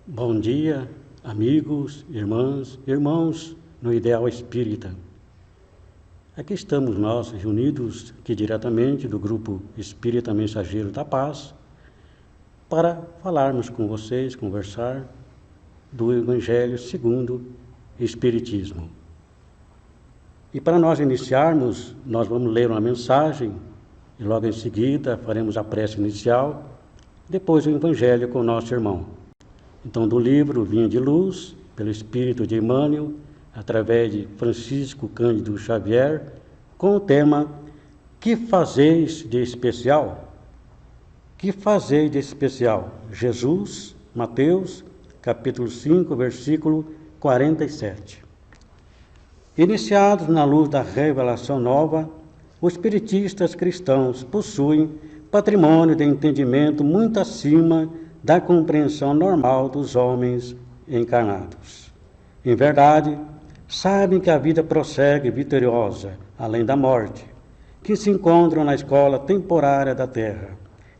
Bom dia, amigos, irmãs, irmãos no Ideal Espírita. Aqui estamos nós reunidos aqui diretamente do Grupo Espírita Mensageiro da Paz para falarmos com vocês, conversar do Evangelho segundo o Espiritismo. E para nós iniciarmos, nós vamos ler uma mensagem e logo em seguida faremos a prece inicial, depois o Evangelho com o nosso irmão. Então, do livro Vinha de Luz, pelo Espírito de Emmanuel, através de Francisco Cândido Xavier, com o tema Que fazeis de especial? Que fazeis de especial? Jesus, Mateus, capítulo 5, versículo 47. Iniciados na luz da revelação nova, os espiritistas cristãos possuem patrimônio de entendimento muito acima da compreensão normal dos homens encarnados. Em verdade, sabem que a vida prossegue vitoriosa, além da morte, que se encontram na escola temporária da Terra,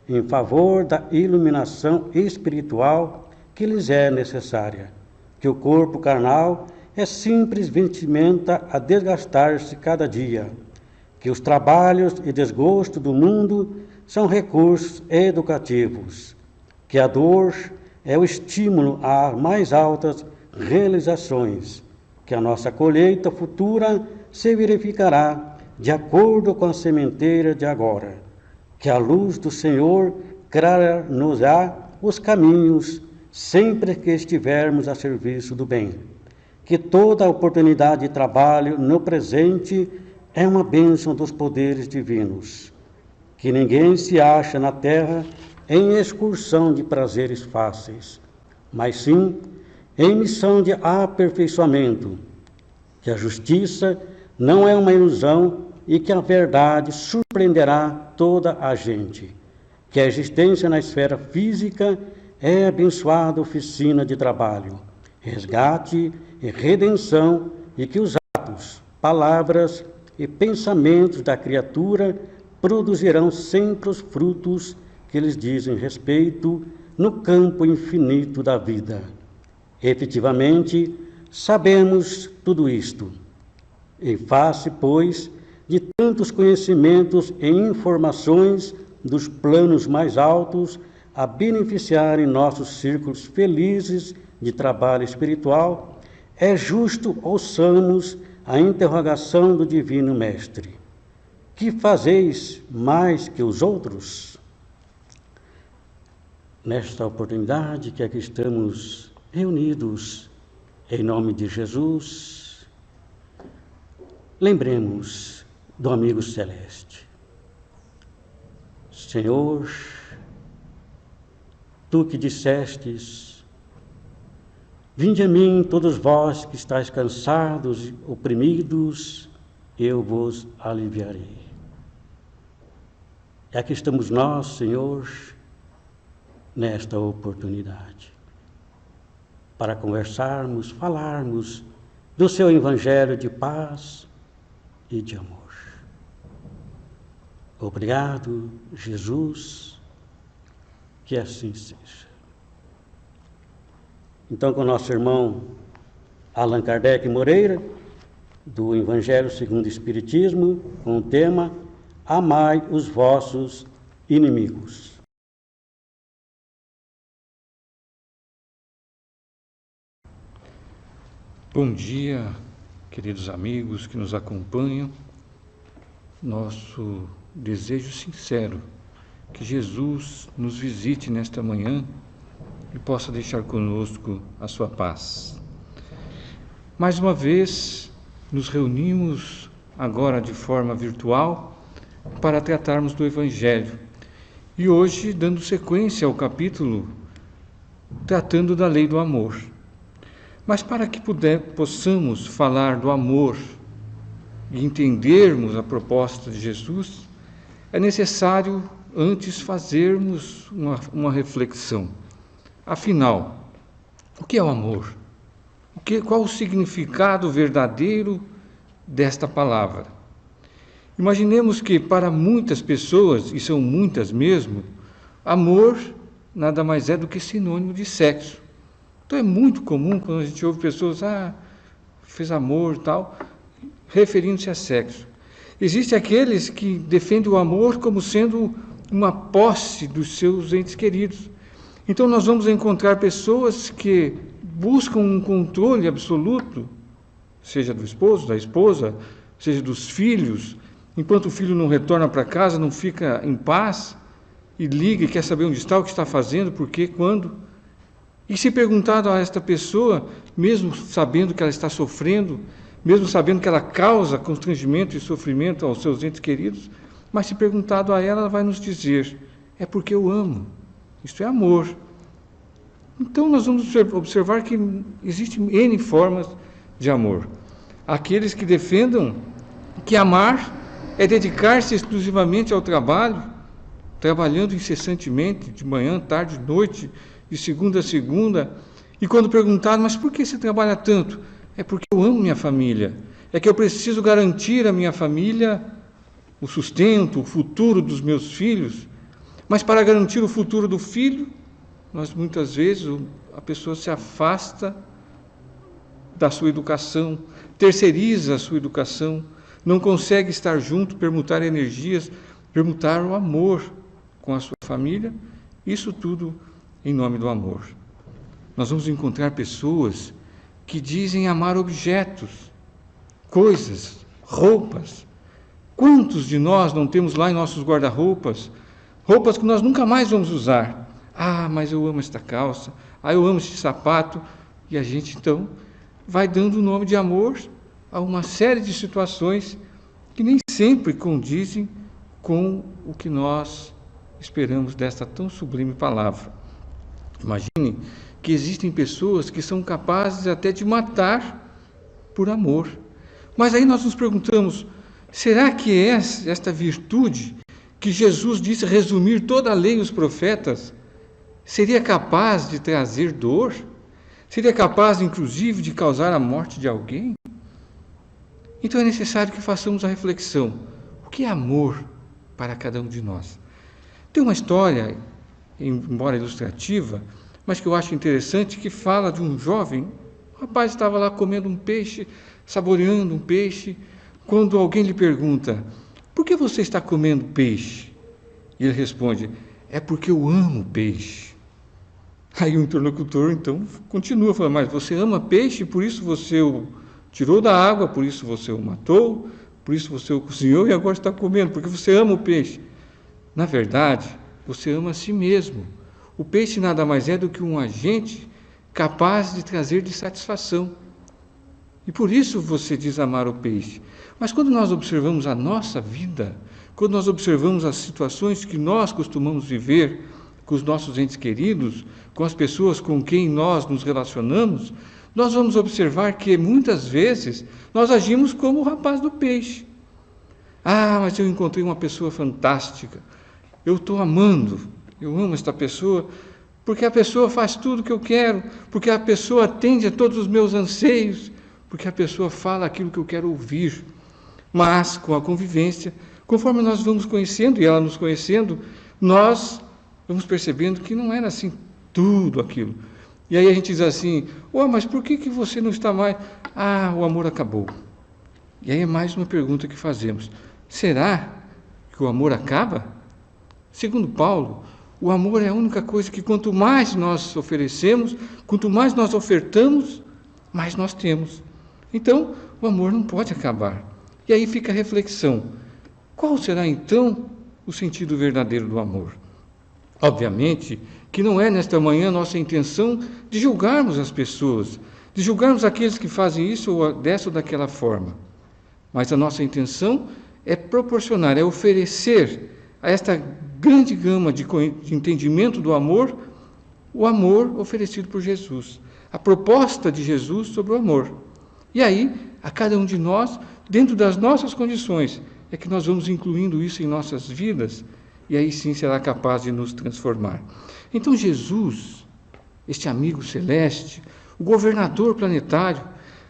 em favor da iluminação espiritual que lhes é necessária, que o corpo carnal é simples vestimenta a desgastar-se cada dia, que os trabalhos e desgosto do mundo são recursos educativos, que a dor é o estímulo às mais altas realizações, que a nossa colheita futura se verificará de acordo com a sementeira de agora, que a luz do Senhor clarear-nos-á os caminhos sempre que estivermos a serviço do bem, que toda oportunidade de trabalho no presente é uma bênção dos poderes divinos, que ninguém se acha na terra em excursão de prazeres fáceis, mas sim em missão de aperfeiçoamento, que a justiça não é uma ilusão e que a verdade surpreenderá toda a gente, que a existência na esfera física é abençoada oficina de trabalho, resgate e redenção, e que os atos, palavras e pensamentos da criatura produzirão sempre os frutos que lhes dizem respeito no campo infinito da vida. Efetivamente, sabemos tudo isto. Em face, pois, de tantos conhecimentos e informações dos planos mais altos a beneficiarem nossos círculos felizes de trabalho espiritual, é justo ouçamos a interrogação do Divino Mestre. Que fazeis mais que os outros? Nesta oportunidade que aqui estamos reunidos em nome de Jesus, lembremos do amigo celeste. Senhor, tu que dissestes: vinde a mim todos vós que estáis cansados e oprimidos, eu vos aliviarei. E aqui estamos nós, Senhor, nesta oportunidade, para conversarmos, falarmos do seu Evangelho de paz e de amor. Obrigado, Jesus, que assim seja. Então, com o nosso irmão Allan Kardec Moreira, do Evangelho segundo o Espiritismo, com o tema Amai os vossos inimigos. Bom dia, queridos amigos que nos acompanham. Nosso desejo sincero que Jesus nos visite nesta manhã e possa deixar conosco a sua paz. Mais uma vez, nos reunimos agora de forma virtual para tratarmos do Evangelho. E hoje, dando sequência ao capítulo tratando da lei do amor. Mas para que possamos falar do amor e entendermos a proposta de Jesus, é necessário antes fazermos uma reflexão. Afinal, o que é o amor? Qual o significado verdadeiro desta palavra? Imaginemos que para muitas pessoas, e são muitas mesmo, amor nada mais é do que sinônimo de sexo. Então é muito comum quando a gente ouve pessoas, fez amor e tal, referindo-se a sexo. Existem aqueles que defendem o amor como sendo uma posse dos seus entes queridos. Então nós vamos encontrar pessoas que buscam um controle absoluto, seja do esposo, da esposa, seja dos filhos. Enquanto o filho não retorna para casa, não fica em paz, e liga e quer saber onde está, o que está fazendo, por quê, quando. E se perguntado a esta pessoa, mesmo sabendo que ela está sofrendo, mesmo sabendo que ela causa constrangimento e sofrimento aos seus entes queridos, mas se perguntado a ela, ela vai nos dizer, é porque eu amo, isto é amor. Então nós vamos observar que existem N formas de amor. Aqueles que defendam que amar é dedicar-se exclusivamente ao trabalho, trabalhando incessantemente, de manhã, tarde, noite, de segunda a segunda, e quando perguntado, mas por que você trabalha tanto? É porque eu amo minha família, é que eu preciso garantir à minha família o sustento, o futuro dos meus filhos, mas para garantir o futuro do filho, nós muitas vezes a pessoa se afasta da sua educação, terceiriza a sua educação, não consegue estar junto, permutar energias, permutar o amor com a sua família, isso tudo em nome do amor. Nós vamos encontrar pessoas que dizem amar objetos, coisas, roupas. Quantos de nós não temos lá em nossos guarda-roupas, roupas que nós nunca mais vamos usar? Mas eu amo esta calça, eu amo este sapato, e a gente então vai dando o nome de amor a uma série de situações que nem sempre condizem com o que nós esperamos desta tão sublime palavra. Imagine que existem pessoas que são capazes até de matar por amor. Mas aí nós nos perguntamos, será que é esta virtude que Jesus disse resumir toda a lei e os profetas, seria capaz de trazer dor? Seria capaz, inclusive, de causar a morte de alguém? Então é necessário que façamos a reflexão. O que é amor para cada um de nós? Tem uma história, embora ilustrativa, mas que eu acho interessante, que fala de um jovem. O rapaz estava lá comendo um peixe, saboreando um peixe, quando alguém lhe pergunta, por que você está comendo peixe? E ele responde, é porque eu amo peixe. Aí o interlocutor, então, continua falando, mas você ama peixe, por isso você o tirou da água, por isso você o matou, por isso você o cozinhou e agora está comendo, porque você ama o peixe. Na verdade, você ama a si mesmo. O peixe nada mais é do que um agente capaz de trazer-lhe satisfação. E por isso você diz amar o peixe. Mas quando nós observamos a nossa vida, quando nós observamos as situações que nós costumamos viver com os nossos entes queridos, com as pessoas com quem nós nos relacionamos, nós vamos observar que muitas vezes nós agimos como o rapaz do peixe. Mas eu encontrei uma pessoa fantástica, eu estou amando, eu amo esta pessoa, porque a pessoa faz tudo o que eu quero, porque a pessoa atende a todos os meus anseios, porque a pessoa fala aquilo que eu quero ouvir. Mas, com a convivência, conforme nós vamos conhecendo, e ela nos conhecendo, nós vamos percebendo que não era assim tudo aquilo. E aí a gente diz assim, mas por que você não está mais? O amor acabou. E aí é mais uma pergunta que fazemos. Será que o amor acaba? Segundo Paulo, o amor é a única coisa que quanto mais nós oferecemos, quanto mais nós ofertamos, mais nós temos. Então, o amor não pode acabar. E aí fica a reflexão. Qual será então o sentido verdadeiro do amor? Obviamente que não é nesta manhã nossa intenção de julgarmos as pessoas, de julgarmos aqueles que fazem isso ou dessa ou daquela forma. Mas a nossa intenção é proporcionar, é oferecer a esta grande gama de entendimento do amor, o amor oferecido por Jesus, a proposta de Jesus sobre o amor. E aí, a cada um de nós, dentro das nossas condições, é que nós vamos incluindo isso em nossas vidas, e aí sim será capaz de nos transformar. Então Jesus, este amigo celeste, o governador planetário,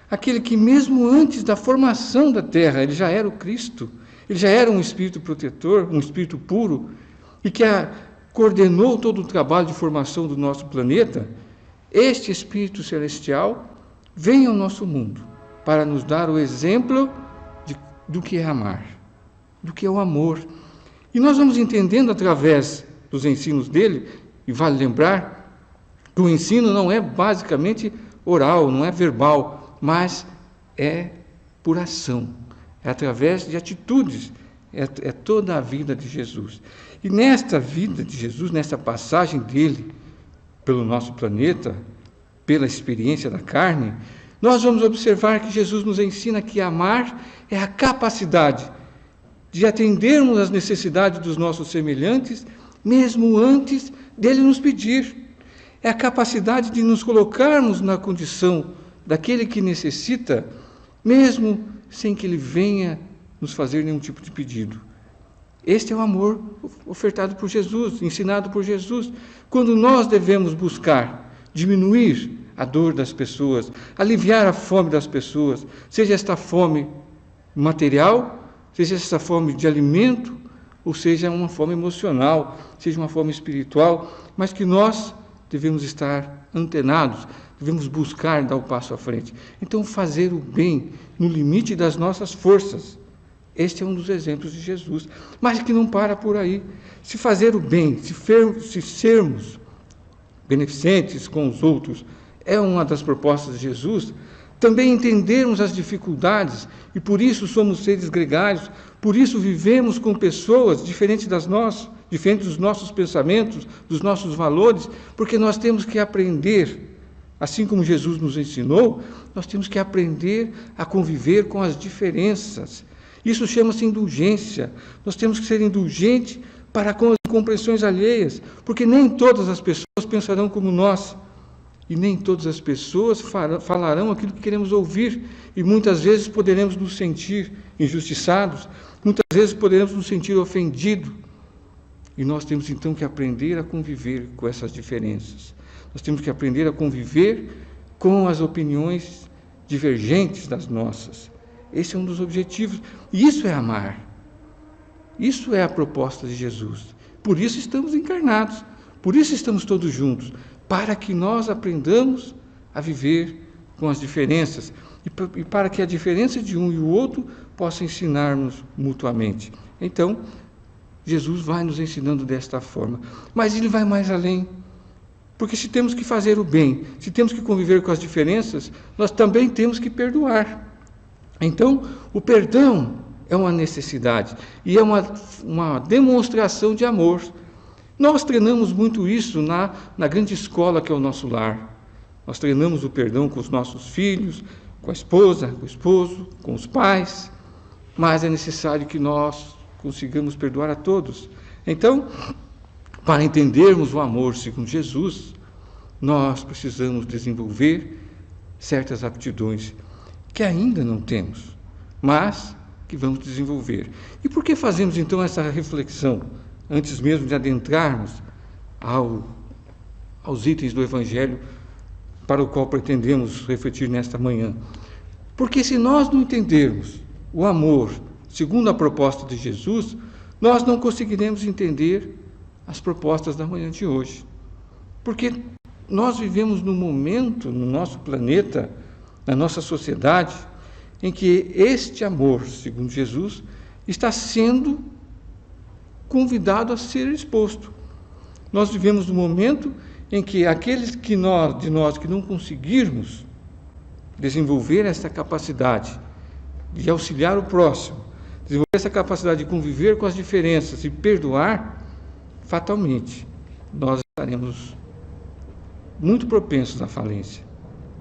aquele que mesmo antes da formação da Terra, ele já era o Cristo, ele já era um espírito protetor, um espírito puro, e que coordenou todo o trabalho de formação do nosso planeta, este Espírito Celestial vem ao nosso mundo para nos dar o exemplo do que é amar, do que é o amor. E nós vamos entendendo através dos ensinos dele, e vale lembrar que o ensino não é basicamente oral, não é verbal, mas é por ação, é através de atitudes, é toda a vida de Jesus. E nesta vida de Jesus, nesta passagem dele pelo nosso planeta, pela experiência da carne, nós vamos observar que Jesus nos ensina que amar é a capacidade de atendermos às necessidades dos nossos semelhantes, mesmo antes dele nos pedir. É a capacidade de nos colocarmos na condição daquele que necessita, mesmo sem que ele venha nos fazer nenhum tipo de pedido. Este é o amor ofertado por Jesus, ensinado por Jesus. Quando nós devemos buscar diminuir a dor das pessoas, aliviar a fome das pessoas, seja esta fome material, seja essa fome de alimento, ou seja uma fome emocional, seja uma fome espiritual, mas que nós devemos estar antenados, devemos buscar dar o passo à frente. Então, fazer o bem no limite das nossas forças. Este é um dos exemplos de Jesus, mas que não para por aí. Se fazer o bem, se sermos beneficentes com os outros, é uma das propostas de Jesus. Também entendermos as dificuldades, e por isso somos seres gregários, por isso vivemos com pessoas diferentes das nossas, diferentes dos nossos pensamentos, dos nossos valores, porque nós temos que aprender, assim como Jesus nos ensinou, nós temos que aprender a conviver com as diferenças. Isso chama-se indulgência. Nós temos que ser indulgentes para com as incompreensões alheias, porque nem todas as pessoas pensarão como nós. E nem todas as pessoas falarão aquilo que queremos ouvir, e muitas vezes poderemos nos sentir injustiçados, muitas vezes poderemos nos sentir ofendidos. E nós temos então que aprender a conviver com essas diferenças. Nós temos que aprender a conviver com as opiniões divergentes das nossas. Esse é um dos objetivos. E isso é amar. Isso é a proposta de Jesus. Por isso estamos encarnados, por isso estamos todos juntos, para que nós aprendamos a viver com as diferenças e para que a diferença de um e o outro possa ensinar-nos mutuamente. Então, Jesus vai nos ensinando desta forma, mas ele vai mais além, porque se temos que fazer o bem, se temos que conviver com as diferenças, nós também temos que perdoar. Então, o perdão é uma necessidade e é uma demonstração de amor. Nós treinamos muito isso na grande escola que é o nosso lar. Nós treinamos o perdão com os nossos filhos, com a esposa, com o esposo, com os pais, mas é necessário que nós consigamos perdoar a todos. Então, para entendermos o amor segundo Jesus, nós precisamos desenvolver certas aptidões que ainda não temos, mas que vamos desenvolver. E por que fazemos então essa reflexão, antes mesmo de adentrarmos aos itens do Evangelho para o qual pretendemos refletir nesta manhã? Porque se nós não entendermos o amor segundo a proposta de Jesus, nós não conseguiremos entender as propostas da manhã de hoje. Porque nós vivemos num momento, no nosso planeta, na nossa sociedade, em que este amor, segundo Jesus, está sendo convidado a ser exposto. Nós vivemos num momento em que aqueles de nós que não conseguirmos desenvolver essa capacidade de auxiliar o próximo, desenvolver essa capacidade de conviver com as diferenças e perdoar, fatalmente nós estaremos muito propensos à falência.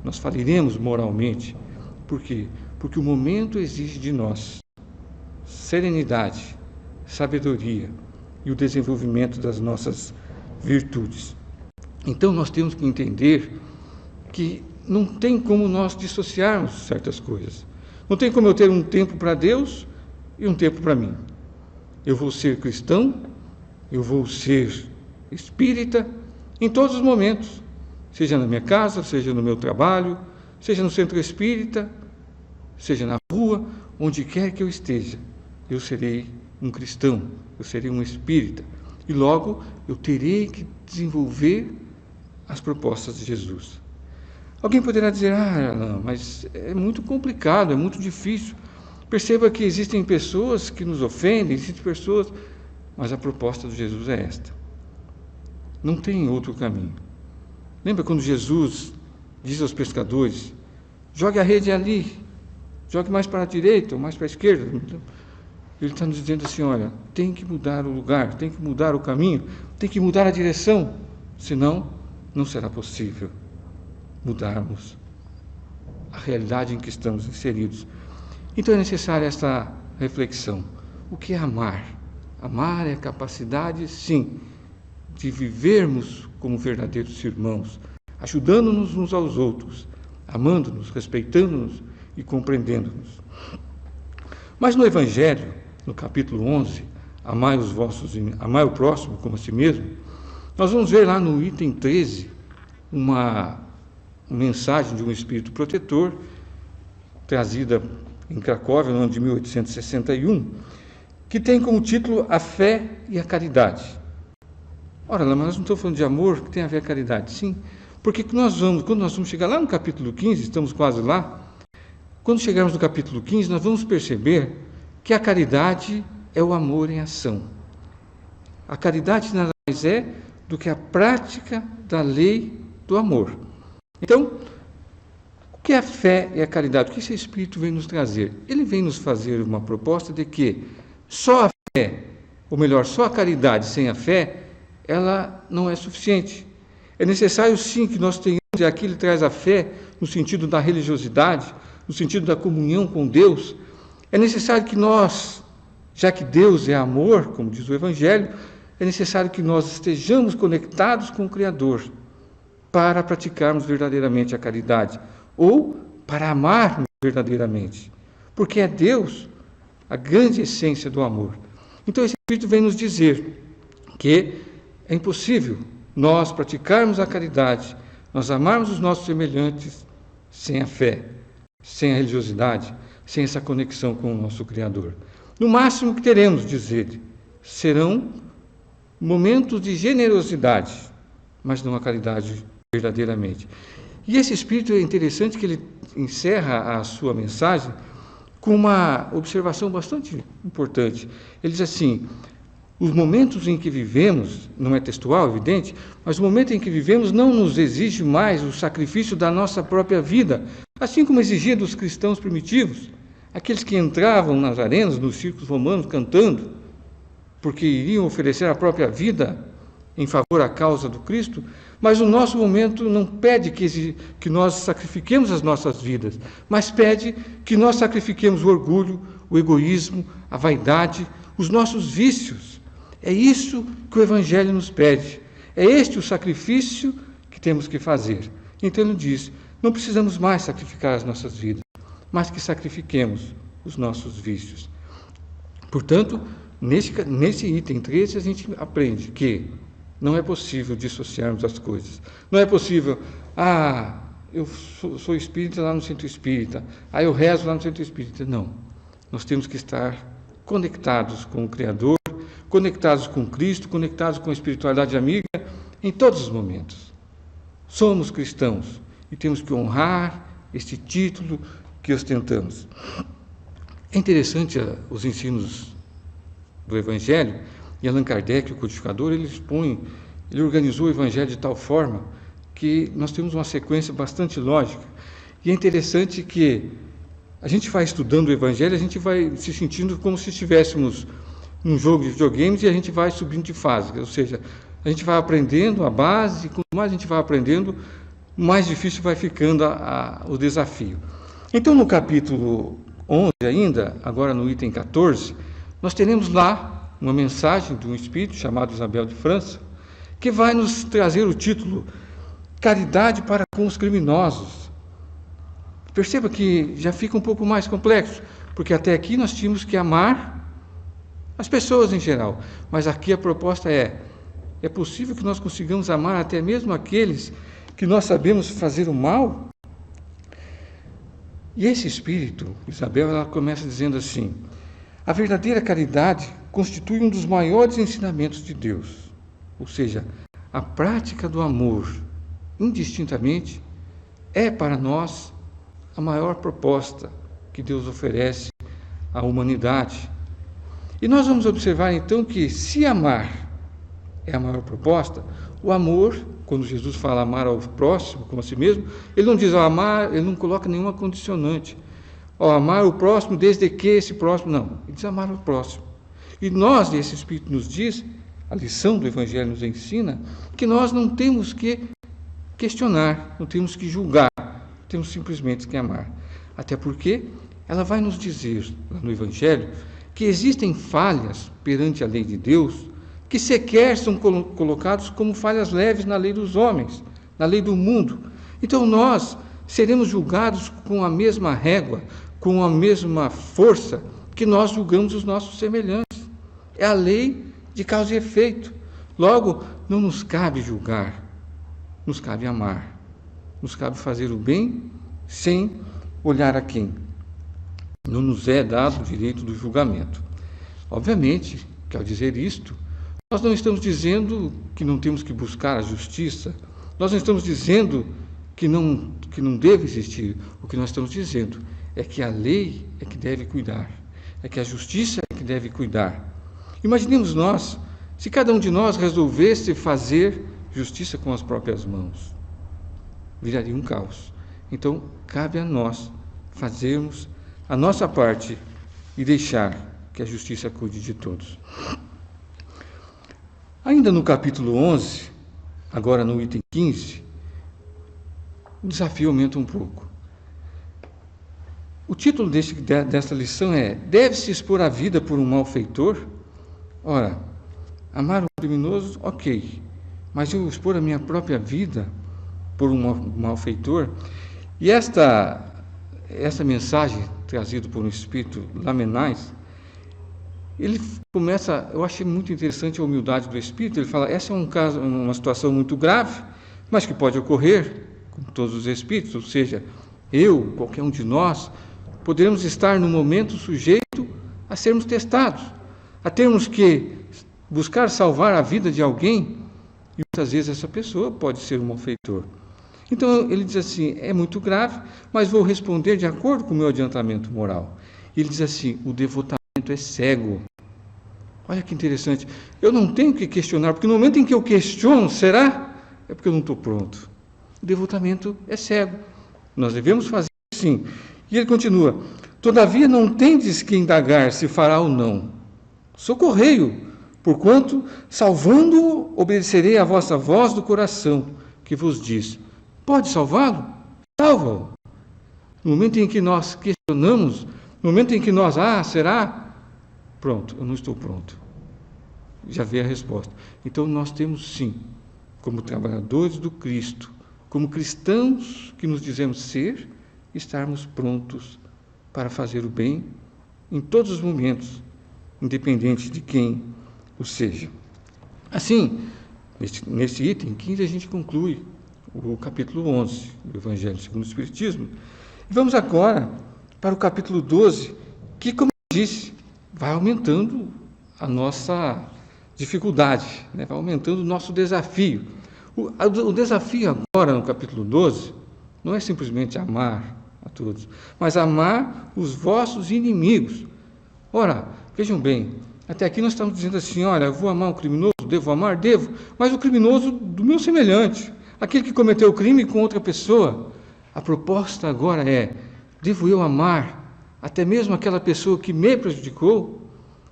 Nós faliremos moralmente. Por quê? Porque o momento exige de nós serenidade, sabedoria e o desenvolvimento das nossas virtudes. Então nós temos que entender que não tem como nós dissociarmos certas coisas. Não tem como eu ter um tempo para Deus e um tempo para mim. Eu vou ser cristão, eu vou ser espírita em todos os momentos, seja na minha casa, seja no meu trabalho, seja no centro espírita, seja na rua, onde quer que eu esteja, eu serei um cristão, eu serei um espírita. E logo eu terei que desenvolver as propostas de Jesus. Alguém poderá dizer, não, mas é muito complicado, é muito difícil. Perceba que existem pessoas que nos ofendem, existem pessoas, mas a proposta de Jesus é esta. Não tem outro caminho. Lembra quando Jesus diz aos pescadores, jogue a rede ali, jogue mais para a direita ou mais para a esquerda. Ele está nos dizendo assim, olha, tem que mudar o lugar, tem que mudar o caminho, tem que mudar a direção, senão não será possível mudarmos a realidade em que estamos inseridos. Então é necessária esta reflexão. O que é amar? Amar é a capacidade, sim, de vivermos como verdadeiros irmãos, ajudando-nos uns aos outros, amando-nos, respeitando-nos e compreendendo-nos. Mas no Evangelho, no capítulo 11, amai o próximo como a si mesmo, nós vamos ver lá no item 13 uma mensagem de um espírito protetor, trazida em Cracóvia, no ano de 1861, que tem como título A Fé e a Caridade. Ora, mas nós não estamos falando de amor que tem a ver com a caridade, sim, porque quando nós vamos chegar lá no capítulo 15, estamos quase lá, quando chegarmos no capítulo 15, nós vamos perceber que a caridade é o amor em ação. A caridade nada mais é do que a prática da lei do amor. Então, o que é a fé e a caridade? O que esse Espírito vem nos trazer? Ele vem nos fazer uma proposta de que só a fé, ou melhor, só a caridade sem a fé, ela não é suficiente. É necessário sim que nós tenhamos, e aqui ele traz a fé no sentido da religiosidade, no sentido da comunhão com Deus. É necessário que nós, já que Deus é amor, como diz o Evangelho, é necessário que nós estejamos conectados com o Criador para praticarmos verdadeiramente a caridade, ou para amarmos verdadeiramente, porque é Deus a grande essência do amor. Então esse Espírito vem nos dizer que é impossível nós praticarmos a caridade, nós amarmos os nossos semelhantes sem a fé, sem a religiosidade, sem essa conexão com o nosso Criador. No máximo que teremos, diz ele, serão momentos de generosidade, mas não a caridade verdadeiramente. E esse Espírito é interessante que ele encerra a sua mensagem com uma observação bastante importante. Ele diz assim, os momentos em que vivemos, não é textual, evidente, mas o momento em que vivemos não nos exige mais o sacrifício da nossa própria vida, assim como exigia dos cristãos primitivos, aqueles que entravam nas arenas, nos circos romanos, cantando, porque iriam oferecer a própria vida em favor à causa do Cristo, mas o nosso momento não pede que nós sacrifiquemos as nossas vidas, mas pede que nós sacrifiquemos o orgulho, o egoísmo, a vaidade, os nossos vícios. É isso que o Evangelho nos pede. É este o sacrifício que temos que fazer. Então ele diz, não precisamos mais sacrificar as nossas vidas, mas que sacrifiquemos os nossos vícios. Portanto, nesse item 13 a gente aprende que não é possível dissociarmos as coisas. Não é possível, eu sou espírita lá no centro espírita, eu rezo lá no centro espírita. Não. Nós temos que estar conectados com o Criador, conectados com Cristo, conectados com a espiritualidade amiga em todos os momentos. Somos cristãos e temos que honrar este título que ostentamos. É interessante os ensinos do Evangelho, e Allan Kardec, o codificador, ele organizou o Evangelho de tal forma que nós temos uma sequência bastante lógica. E é interessante que a gente vai estudando o Evangelho, a gente vai se sentindo como se estivéssemos num jogo de videogames e a gente vai subindo de fase. Ou seja, a gente vai aprendendo a base, e quanto mais a gente vai aprendendo, mais difícil vai ficando o desafio. Então, no capítulo 11 ainda, agora no item 14, nós teremos lá uma mensagem de um espírito chamado Isabel de França, que vai nos trazer o título Caridade para com os criminosos. Perceba que já fica um pouco mais complexo, porque até aqui nós tínhamos que amar as pessoas em geral, mas aqui a proposta é possível que nós consigamos amar até mesmo aqueles que nós sabemos fazer o mal? E esse espírito, Isabel, ela começa dizendo assim, a verdadeira caridade constitui um dos maiores ensinamentos de Deus, ou seja, a prática do amor, indistintamente, é para nós a maior proposta que Deus oferece à humanidade. E nós vamos observar então que se amar é a maior proposta, o amor, quando Jesus fala amar ao próximo como a si mesmo, ele não diz ao amar, ele não coloca nenhuma condicionante. Amar o próximo desde que esse próximo, não. Ele diz amar o próximo. E nós, esse Espírito nos diz, a lição do Evangelho nos ensina, que nós não temos que questionar, não temos que julgar, temos simplesmente que amar. Até porque ela vai nos dizer, lá no Evangelho, que existem falhas perante a lei de Deus, que sequer são colocados como falhas leves na lei dos homens, na lei do mundo. Então nós seremos julgados com a mesma régua, com a mesma força que nós julgamos os nossos semelhantes. É a lei de causa e efeito. Logo, não nos cabe julgar, nos cabe amar, nos cabe fazer o bem sem olhar a quem. Não nos é dado o direito do julgamento. Obviamente, que ao dizer isto, nós não estamos dizendo que não temos que buscar a justiça, nós não estamos dizendo que não deve existir. O que nós estamos dizendo é que a lei é que deve cuidar, é que a justiça é que deve cuidar. Imaginemos nós, se cada um de nós resolvesse fazer justiça com as próprias mãos, viraria um caos. Então, cabe a nós fazermos a nossa parte e deixar que a justiça cuide de todos. Ainda no capítulo 11, agora no item 15, o desafio aumenta um pouco. O título desta lição é: deve-se expor a vida por um malfeitor? Ora, amar um criminoso, ok, mas eu expor a minha própria vida por um malfeitor? E essa mensagem trazida por um espírito Lamennais, ele começa, eu achei muito interessante a humildade do espírito. Ele fala: essa é uma situação muito grave, mas que pode ocorrer com todos os espíritos, ou seja, eu, qualquer um de nós, poderemos estar no momento sujeito a sermos testados, a termos que buscar salvar a vida de alguém, e muitas vezes essa pessoa pode ser um malfeitor. Então ele diz assim: é muito grave, mas vou responder de acordo com o meu adiantamento moral. Ele diz assim: o devotamento é cego. Olha que interessante, eu não tenho que questionar, porque no momento em que eu questiono, será? É porque eu não estou pronto. O devotamento é cego. Nós devemos fazer sim. E ele continua: todavia não tendes que indagar se fará ou não. Socorrei-o, porquanto, salvando-o, obedecerei à vossa voz do coração, que vos diz: pode salvá-lo? Salva-o. No momento em que nós questionamos, no momento em que nós, será? Pronto, eu não estou pronto. Já veio a resposta. Então nós temos sim, como trabalhadores do Cristo, como cristãos que nos dizemos ser, estarmos prontos para fazer o bem em todos os momentos, independente de quem o seja. Assim, nesse item 15 a gente conclui o capítulo 11 do Evangelho segundo o Espiritismo. E vamos agora para o capítulo 12, que, como eu disse, vai aumentando a nossa dificuldade, né? Vai aumentando o nosso desafio. O desafio agora no capítulo 12 não é simplesmente amar a todos, mas amar os vossos inimigos. Ora, vejam bem, até aqui nós estamos dizendo assim: olha, eu vou amar o criminoso, devo amar? Devo, mas o criminoso do meu semelhante, aquele que cometeu o crime com outra pessoa. A proposta agora é: devo eu amar até mesmo aquela pessoa que me prejudicou?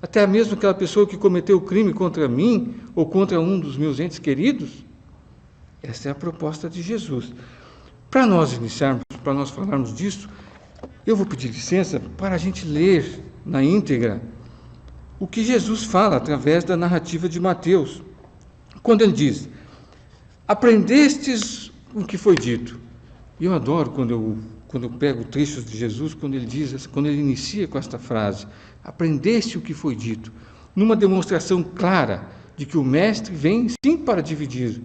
Até mesmo aquela pessoa que cometeu o crime contra mim ou contra um dos meus entes queridos? Essa é a proposta de Jesus. Para nós iniciarmos, para nós falarmos disso, eu vou pedir licença para a gente ler na íntegra o que Jesus fala através da narrativa de Mateus, quando ele diz: aprendestes o que foi dito. E eu adoro quando eu pego trechos de Jesus, quando ele inicia com esta frase: aprendeste o que foi dito, numa demonstração clara de que o mestre vem sim para dividir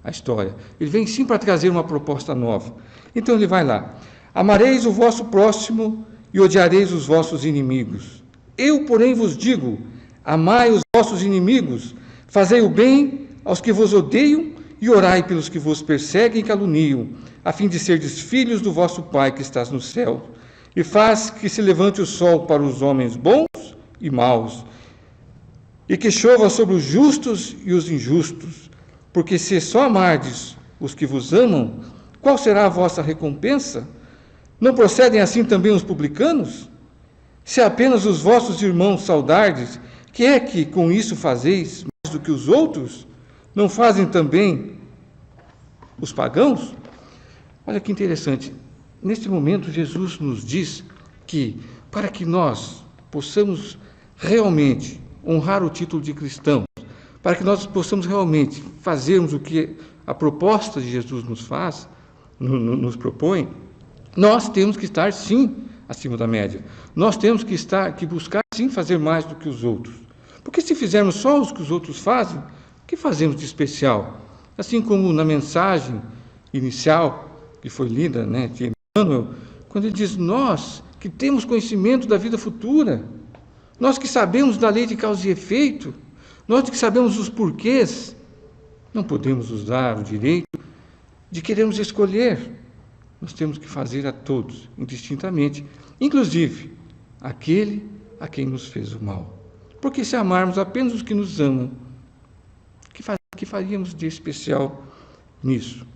a história, ele vem sim para trazer uma proposta nova. Então ele vai lá: amareis o vosso próximo e odiareis os vossos inimigos. Eu, porém, vos digo: amai os vossos inimigos, fazei o bem aos que vos odeiam e orai pelos que vos perseguem e caluniam, a fim de serdes filhos do vosso Pai que estás no céu, e faz que se levante o sol para os homens bons e maus, e que chova sobre os justos e os injustos, porque se só amardes os que vos amam, qual será a vossa recompensa? Não procedem assim também os publicanos? Se apenas os vossos irmãos saudardes, que é que com isso fazeis mais do que os outros? Não fazem também os pagãos? Olha que interessante. Neste momento, Jesus nos diz que, para que nós possamos realmente honrar o título de cristãos, para que nós possamos realmente fazermos o que a proposta de Jesus nos faz, nos propõe, nós temos que estar, sim, acima da média. Nós temos que buscar, sim, fazer mais do que os outros. Porque se fizermos só o que os outros fazem, o que fazemos de especial? Assim como na mensagem inicial que foi lida, de Emmanuel, quando ele diz, nós que temos conhecimento da vida futura, nós que sabemos da lei de causa e efeito, nós que sabemos os porquês, não podemos usar o direito de querermos escolher. Nós temos que fazer a todos, indistintamente, inclusive aquele a quem nos fez o mal. Porque se amarmos apenas os que nos amam, que faríamos de especial nisso?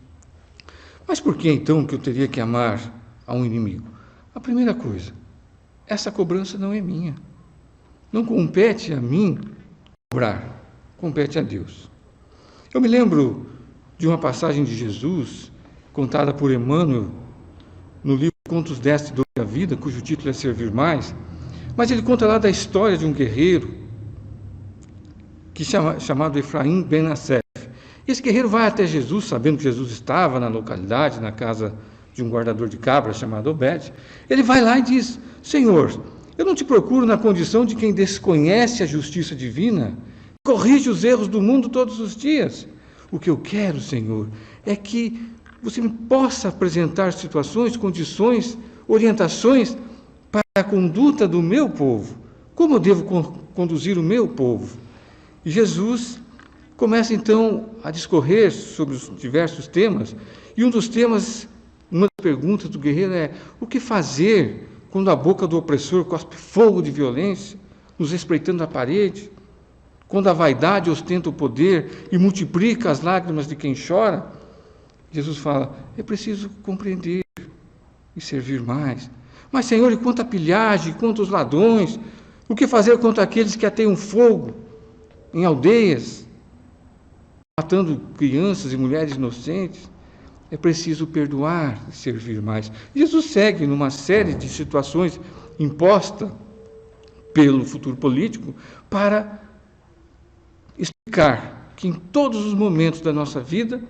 Mas por que então que eu teria que amar a um inimigo? A primeira coisa, essa cobrança não é minha. Não compete a mim cobrar, compete a Deus. Eu me lembro de uma passagem de Jesus, contada por Emmanuel, no livro Contos deste e da Vida, cujo título é Servir Mais, mas ele conta lá da história de um guerreiro chamado Efraim Ben Assef. Esse guerreiro vai até Jesus, sabendo que Jesus estava na localidade, na casa de um guardador de cabras chamado Obed. Ele vai lá e diz, Senhor, eu não te procuro na condição de quem desconhece a justiça divina, corrige os erros do mundo todos os dias. O que eu quero, Senhor, é que você me possa apresentar situações, condições, orientações para a conduta do meu povo. Como eu devo conduzir o meu povo? E Jesus começa então a discorrer sobre os diversos temas, e um dos temas, uma das perguntas do guerreiro é, o que fazer quando a boca do opressor cospe fogo de violência, nos espreitando a parede? Quando a vaidade ostenta o poder e multiplica as lágrimas de quem chora? Jesus fala, é preciso compreender e servir mais. Mas, Senhor, e quanto a pilhagem, quanto os ladrões? O que fazer contra aqueles que ateiam fogo em aldeias, matando crianças e mulheres inocentes? É preciso perdoar e servir mais. Jesus segue numa série de situações impostas pelo futuro político para explicar que em todos os momentos da nossa vida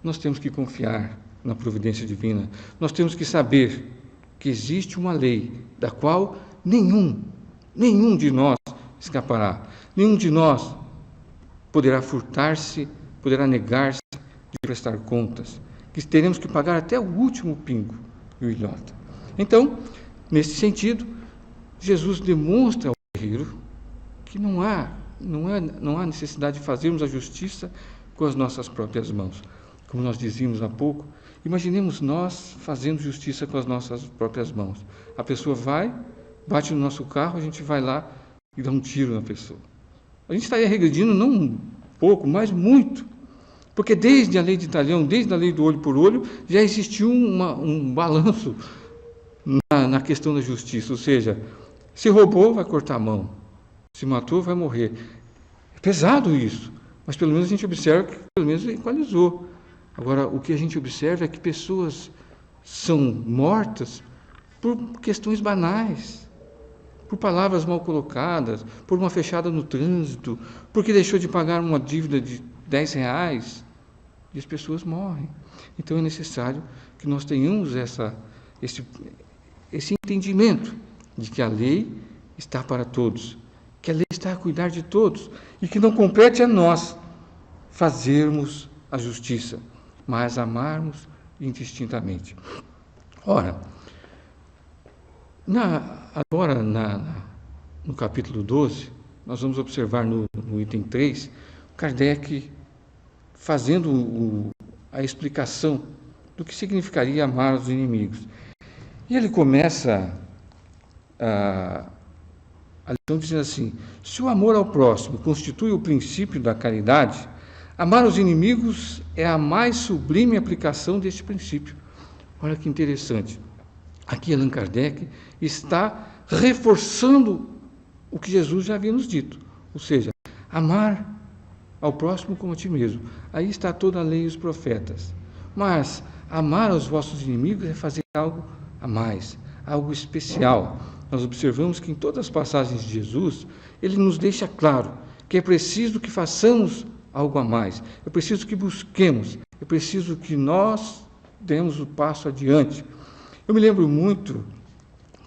nós temos que confiar na providência divina. Nós temos que saber que existe uma lei da qual nenhum de nós escapará. Nenhum de nós poderá furtar-se, poderá negar-se de prestar contas, que teremos que pagar até o último pingo e o ilhota. Então, nesse sentido, Jesus demonstra ao guerreiro que não há necessidade de fazermos a justiça com as nossas próprias mãos. Como nós dizíamos há pouco, imaginemos nós fazendo justiça com as nossas próprias mãos. A pessoa vai, bate no nosso carro, a gente vai lá e dá um tiro na pessoa. A gente estaria regredindo não um pouco, mas muito. Porque desde a lei de Italião, desde a lei do olho por olho, já existiu um balanço na questão da justiça. Ou seja, se roubou, vai cortar a mão. Se matou, vai morrer. É pesado isso, mas pelo menos a gente observa que pelo menos equalizou. Agora, o que a gente observa é que pessoas são mortas por questões banais, por palavras mal colocadas, por uma fechada no trânsito, porque deixou de pagar uma dívida de R$10, e as pessoas morrem. Então é necessário que nós tenhamos esse entendimento de que a lei está para todos, que a lei está a cuidar de todos, e que não compete a nós fazermos a justiça, mas amarmos indistintamente. Ora, agora no capítulo 12, nós vamos observar no item 3, Kardec fazendo a explicação do que significaria amar os inimigos. E ele começa a lição dizendo assim: se o amor ao próximo constitui o princípio da caridade, amar os inimigos é a mais sublime aplicação deste princípio. Olha que interessante. Aqui Allan Kardec está reforçando o que Jesus já havia nos dito, ou seja, amar ao próximo como a ti mesmo. Aí está toda a lei e os profetas. Mas amar aos vossos inimigos é fazer algo a mais, algo especial. Nós observamos que em todas as passagens de Jesus, ele nos deixa claro que é preciso que façamos algo a mais, é preciso que busquemos, é preciso que nós demos o passo adiante. Eu me lembro muito,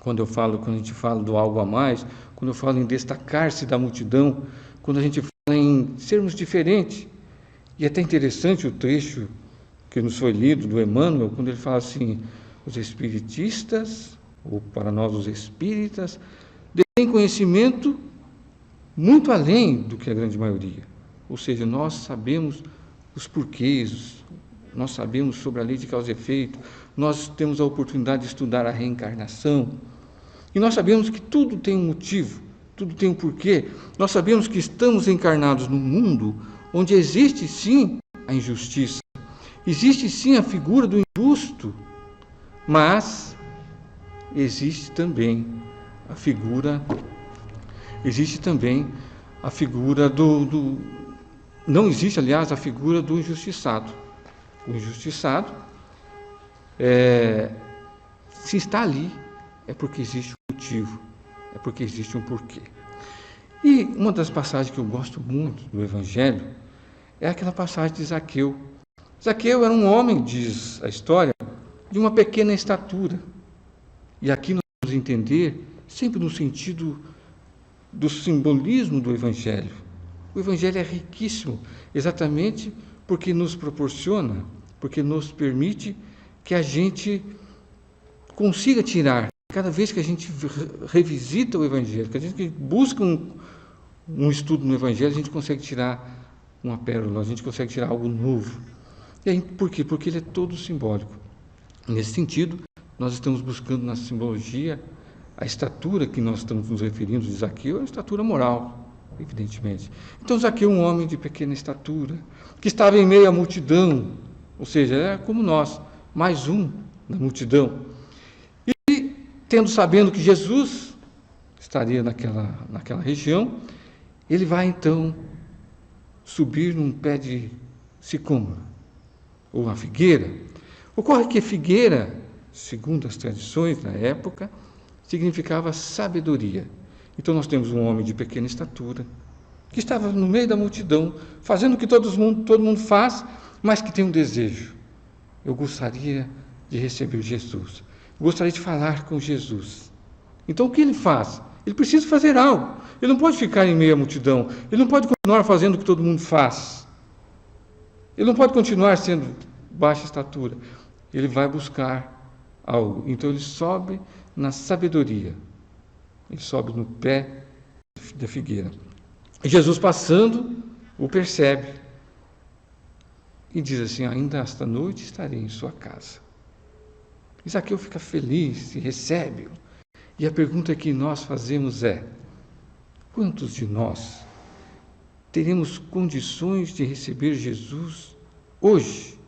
quando a gente fala do algo a mais, quando eu falo em destacar-se da multidão, quando a gente fala em sermos diferentes. E é até interessante o trecho que nos foi lido do Emmanuel, quando ele fala assim: os espiritistas, ou para nós os espíritas, têm conhecimento muito além do que a grande maioria. Ou seja, nós sabemos os porquês, nós sabemos sobre a lei de causa e efeito, nós temos a oportunidade de estudar a reencarnação, e nós sabemos que tudo tem um motivo, tudo tem um porquê. Nós sabemos que estamos encarnados num mundo onde existe sim a injustiça, existe sim a figura do injusto, mas existe também a figura do não existe, aliás, a figura do injustiçado. O injustiçado, se está ali, é porque existe um motivo, é porque existe um porquê. E uma das passagens que eu gosto muito do Evangelho é aquela passagem de Zaqueu. Zaqueu era um homem, diz a história, de uma pequena estatura. E aqui nós vamos entender, sempre no sentido do simbolismo do Evangelho. O Evangelho é riquíssimo, exatamente porque nos proporciona, porque nos permite que a gente consiga tirar, cada vez que a gente revisita o Evangelho, que a gente busca um estudo no Evangelho, a gente consegue tirar uma pérola, a gente consegue tirar algo novo. E aí, por quê? Porque ele é todo simbólico. Nesse sentido, nós estamos buscando na simbologia a estatura que nós estamos nos referindo de Zaqueu, é a estatura moral, evidentemente. Então, Zaqueu, um homem de pequena estatura, que estava em meio à multidão, ou seja, era como nós, mais um na multidão. E, sabendo que Jesus estaria naquela região, ele vai, então, subir num pé de sicômoro, ou uma figueira. Ocorre que figueira, segundo as tradições da época, significava sabedoria. Então nós temos um homem de pequena estatura, que estava no meio da multidão, fazendo o que todo mundo faz, mas que tem um desejo. Eu gostaria de receber Jesus. Eu gostaria de falar com Jesus. Então o que ele faz? Ele precisa fazer algo. Ele não pode ficar em meio à multidão. Ele não pode continuar fazendo o que todo mundo faz. Ele não pode continuar sendo baixa estatura. Ele vai buscar algo. Então ele sobe na sabedoria. Ele sobe no pé da figueira. E Jesus, passando, o percebe. E diz assim: ainda esta noite estarei em sua casa. E Zaqueu fica feliz e recebe-o. E a pergunta que nós fazemos é: quantos de nós teremos condições de receber Jesus hoje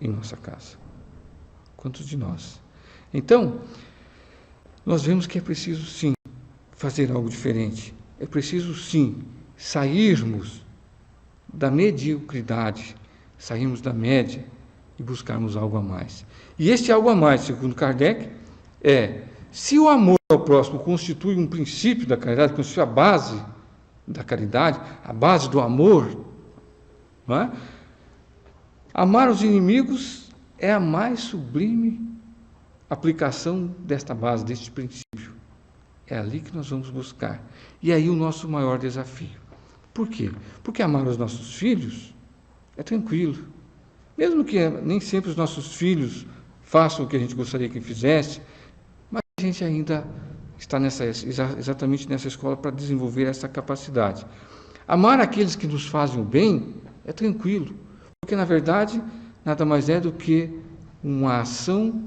em nossa casa? Quantos de nós? Então, nós vemos que é preciso sim fazer algo diferente. É preciso sim sairmos da mediocridade, sairmos da média e buscarmos algo a mais. E este algo a mais, segundo Kardec, se o amor ao próximo constitui um princípio da caridade, constitui a base da caridade, a base do amor, não é? Amar os inimigos é a mais sublime aplicação desta base, deste princípio. É ali que nós vamos buscar. E aí o nosso maior desafio. Por quê? Porque amar os nossos filhos é tranquilo. Mesmo que nem sempre os nossos filhos façam o que a gente gostaria que fizesse, mas a gente ainda está exatamente nessa escola para desenvolver essa capacidade. Amar aqueles que nos fazem o bem é tranquilo, porque na verdade nada mais é do que uma ação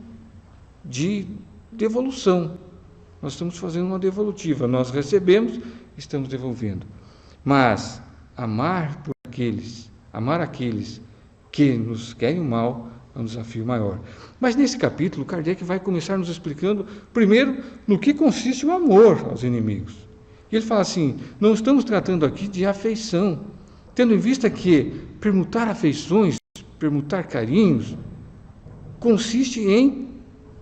de devolução. Nós estamos fazendo uma devolutiva. Nós recebemos, estamos devolvendo. Mas amar aqueles que nos querem mal é um desafio maior. Mas nesse capítulo, Kardec vai começar nos explicando, primeiro, no que consiste o amor aos inimigos. E ele fala assim, não estamos tratando aqui de afeição, tendo em vista que permutar afeições, permutar carinhos, consiste em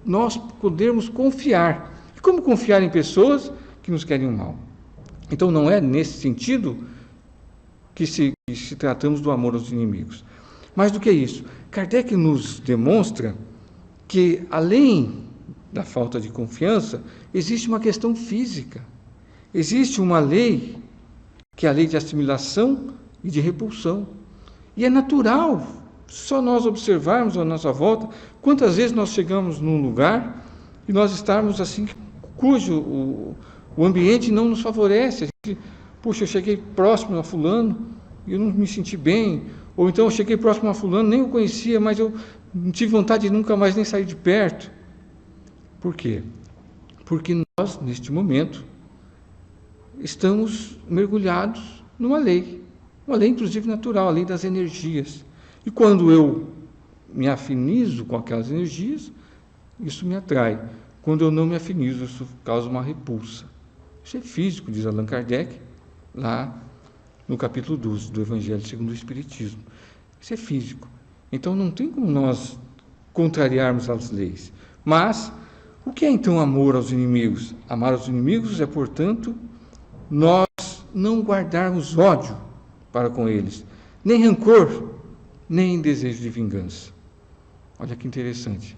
nós podermos confiar. E como confiar em pessoas que nos querem mal? Então não é nesse sentido que se tratamos do amor aos inimigos. Mais do que isso, Kardec nos demonstra que, além da falta de confiança, existe uma questão física. Existe uma lei, que é a lei de assimilação e de repulsão. E é natural, só nós observarmos à nossa volta, quantas vezes nós chegamos num lugar e nós estarmos assim, cujo o ambiente não nos favorece. Puxa, eu cheguei próximo a fulano e eu não me senti bem. Ou então eu cheguei próximo a fulano, nem o conhecia, mas eu não tive vontade de nunca mais nem sair de perto. Por quê? Porque nós, neste momento, estamos mergulhados numa lei. Uma lei, inclusive, natural, a lei das energias. E quando eu me afinizo com aquelas energias, isso me atrai. Quando eu não me afinizo, isso causa uma repulsa. Isso é físico, diz Allan Kardec, lá no capítulo 12 do Evangelho segundo o Espiritismo. Isso é físico. Então não tem como nós contrariarmos as leis. Mas, o que é então amor aos inimigos? Amar aos inimigos é, portanto, nós não guardarmos ódio para com eles, nem rancor, nem desejo de vingança. Olha que interessante.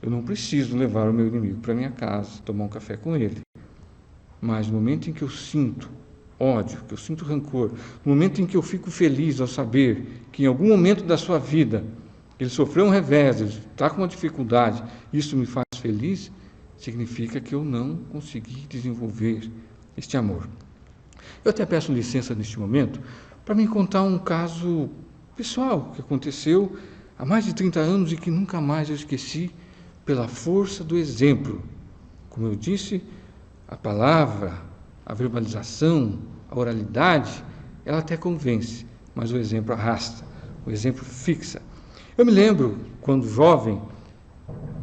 Eu não preciso levar o meu inimigo para minha casa, tomar um café com ele. Mas no momento em que eu sinto ódio, que eu sinto rancor, no momento em que eu fico feliz ao saber que em algum momento da sua vida ele sofreu um revés, ele está com uma dificuldade, isso me faz feliz, significa que eu não consegui desenvolver este amor. Eu até peço licença neste momento para me contar um caso pessoal que aconteceu há mais de 30 anos e que nunca mais eu esqueci, pela força do exemplo. Como eu disse, a palavra, a verbalização, a oralidade, ela até convence, mas o exemplo arrasta, o exemplo fixa. Eu me lembro, quando jovem,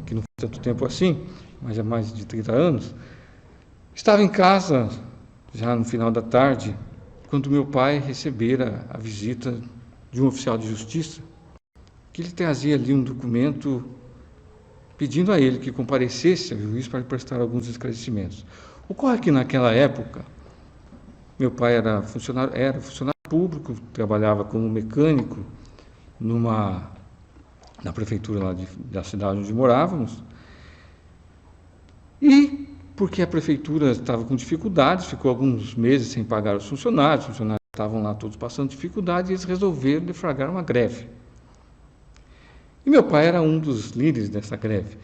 que não foi tanto tempo assim, mas há mais de 30 anos, estava em casa, já no final da tarde, quando meu pai recebera a visita de um oficial de justiça, que ele trazia ali um documento pedindo a ele que comparecesse ao juiz para lhe prestar alguns esclarecimentos. Ocorre que naquela época, meu pai era funcionário público, trabalhava como mecânico na prefeitura lá da cidade onde morávamos, e porque a prefeitura estava com dificuldades, ficou alguns meses sem pagar os funcionários estavam lá todos passando dificuldades, e eles resolveram deflagrar uma greve. E meu pai era um dos líderes dessa greve.